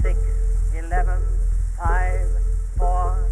6, 11, 5, 4.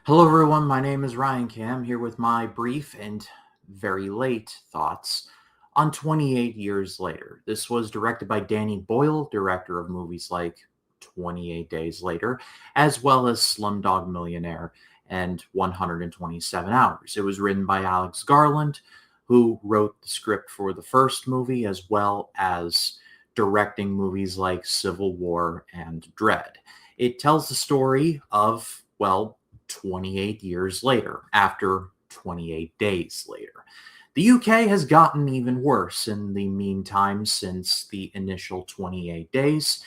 Hello, everyone. My name is Ryan Cam, here with my brief and very late thoughts on 28 Years Later. This was directed by Danny Boyle, director of movies like 28 Days Later, as well as Slumdog Millionaire and 127 Hours. It was written by Alex Garland, who wrote the script for the first movie, as well as directing movies like Civil War and Dread. It tells the story of, well, 28 years later, after 28 days later. The UK has gotten even worse in the meantime since the initial 28 days,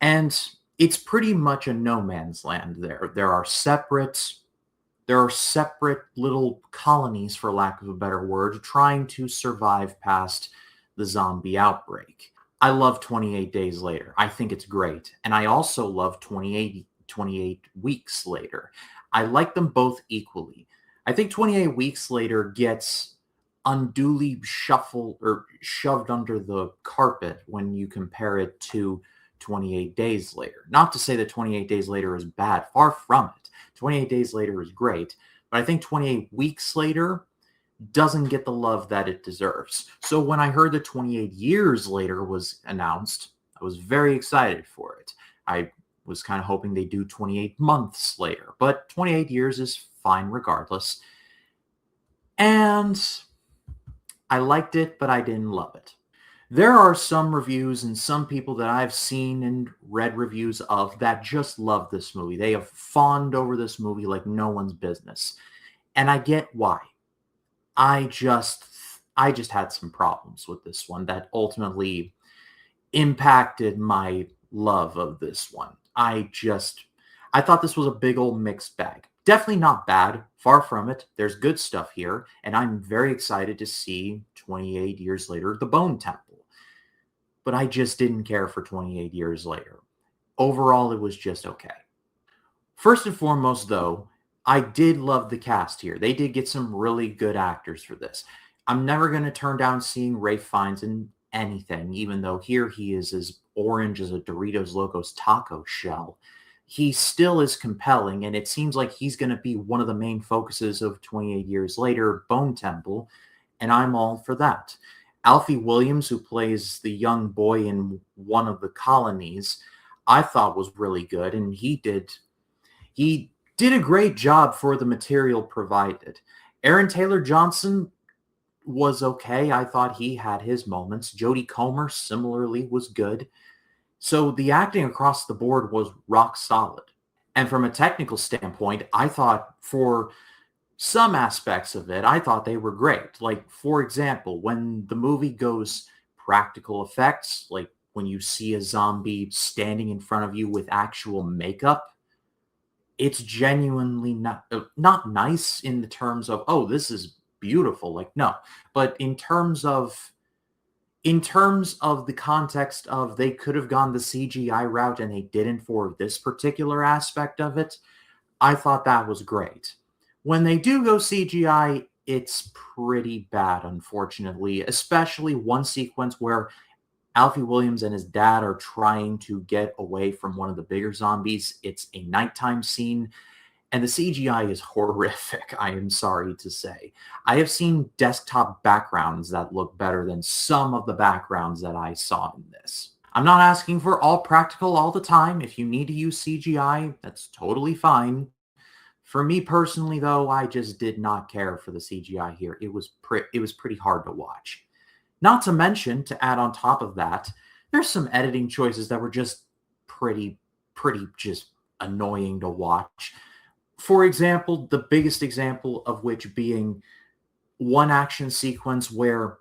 and it's pretty much a no man's land there. There are separate little colonies, for lack of a better word, trying to survive past the zombie outbreak. I love 28 Days Later. I think it's great. And I also love 28 Weeks Later. I like them both equally. I think 28 Weeks Later gets unduly shuffled or shoved under the carpet when you compare it to 28 Days Later. Not to say that 28 Days Later is bad, far from it. 28 Days Later is great, but I think 28 Weeks Later doesn't get the love that it deserves. So when I heard that 28 Years Later was announced, I was very excited for it. I was kind of hoping they do 28 months later, but 28 years is fine regardless. And I liked it, but I didn't love it. There are some reviews and some people that I've seen and read reviews of that just love this movie. They have fawned over this movie like no one's business. And I get why. I just had some problems with this one that ultimately impacted my love of this one. I thought this was a big old mixed bag. Definitely not bad, far from it. There's good stuff here, and I'm very excited to see 28 Years Later, The Bone Temple. But I just didn't care for 28 Years Later. Overall, it was just okay. First and foremost, though, I did love the cast here. They did get some really good actors for this. I'm never going to turn down seeing Ralph Fiennes in anything, even though here he is as orange as a Doritos Locos taco shell. He still is compelling, and it seems like he's going to be one of the main focuses of 28 Years Later, Bone Temple, and I'm all for that. Alfie Williams, who plays the young boy in one of the colonies, I thought was really good, and he did a great job for the material provided. Aaron Taylor Johnson was okay. I thought he had his moments. Jodie Comer similarly was good. So the acting across the board was rock solid. And from a technical standpoint, I thought for some aspects of it, I thought they were great. Like, for example, when the movie goes practical effects, like when you see a zombie standing in front of you with actual makeup, it's genuinely not nice in the terms of, oh, this is beautiful. Like, no. But in terms of the context of they could have gone the CGI route and they didn't for this particular aspect of it, I thought that was great. When they do go CGI, it's pretty bad, unfortunately, especially one sequence where Alfie Williams and his dad are trying to get away from one of the bigger zombies. It's a nighttime scene, and the CGI is horrific, I am sorry to say. I have seen desktop backgrounds that look better than some of the backgrounds that I saw in this. I'm not asking for all practical all the time. If you need to use CGI, that's totally fine. For me personally, though, I just did not care for the CGI here. It was pretty hard to watch. Not to mention, to add on top of that, there's some editing choices that were just pretty just annoying to watch. For example, the biggest example of which being one action sequence where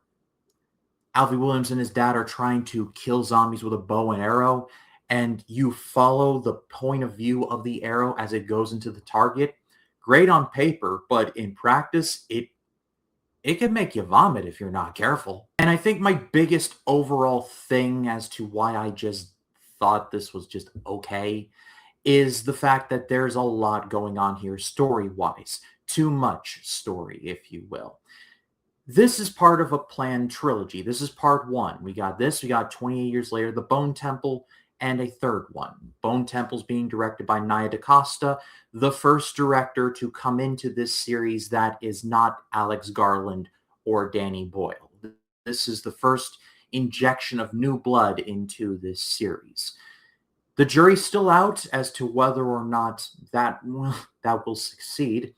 Alfie Williams and his dad are trying to kill zombies with a bow and arrow, and you follow the point of view of the arrow as it goes into the target. Great on paper, but in practice, it can make you vomit if you're not careful. And I think my biggest overall thing as to why I just thought this was just okay is the fact that there's a lot going on here story-wise. Too much story, if you will. This is part of a planned trilogy. This is part one. We got this. We got 28 Years Later, The Bone Temple, and a third one. Bone Temple's being directed by Nia DaCosta, the first director to come into this series that is not Alex Garland or Danny Boyle. This is the first injection of new blood into this series. The jury's still out as to whether or not that will succeed,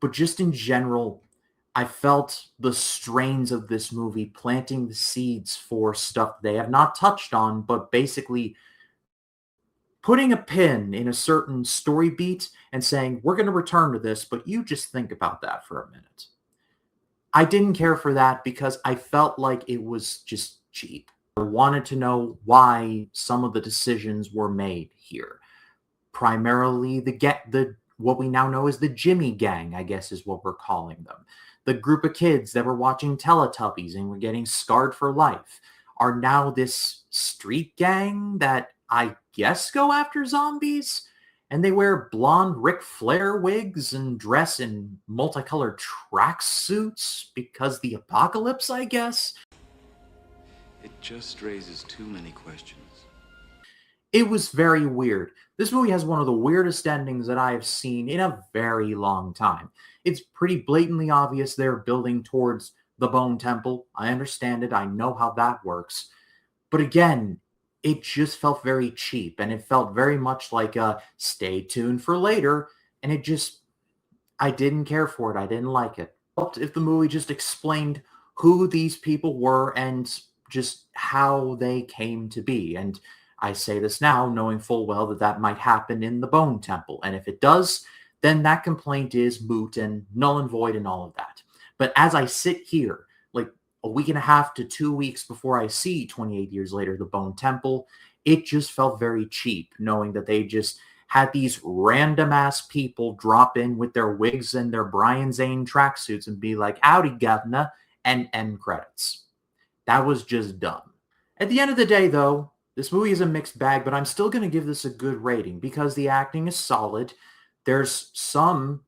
but just in general, I felt the strains of this movie planting the seeds for stuff they have not touched on, but basically putting a pin in a certain story beat and saying, we're going to return to this, but you just think about that for a minute. I didn't care for that because I felt like it was just cheap. I wanted to know why some of the decisions were made here. Primarily the what we now know as the Jimmy Gang, I guess is what we're calling them. The group of kids that were watching Teletubbies and were getting scarred for life are now this street gang that I guess go after zombies. And they wear blonde Ric Flair wigs and dress in multicolored tracksuits because the apocalypse, I guess. It just raises too many questions. It was very weird. This movie has one of the weirdest endings that I have seen in a very long time. It's pretty blatantly obvious they're building towards the Bone Temple. I understand it. I know how that works. But again, it just felt very cheap, and it felt very much like a stay tuned for later, and I didn't care for it. I didn't like it. If the movie just explained who these people were and just how they came to be. And I say this now, knowing full well that that might happen in the Bone Temple. And if it does, then that complaint is moot and null and void and all of that. But as I sit here, like a week and a half to 2 weeks before I see 28 years later, the Bone Temple, it just felt very cheap, knowing that they just had these random ass people drop in with their wigs and their Brian Zane tracksuits and be like, howdy, governor, and end credits. That was just dumb. At the end of the day, though, this movie is a mixed bag, but I'm still going to give this a good rating because the acting is solid. There's some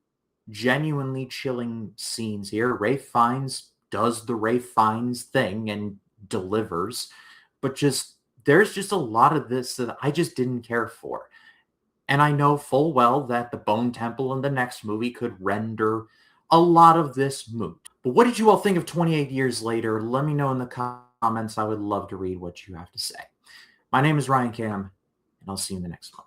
genuinely chilling scenes here. Ralph Fiennes does the Ralph Fiennes thing and delivers, but there's just a lot of this that I just didn't care for. And I know full well that the Bone Temple in the next movie could render a lot of this moot. But what did you all think of 28 years later? Let me know in the comments. I would love to read what you have to say. My name is Ryan Cam, and I'll see you in the next one.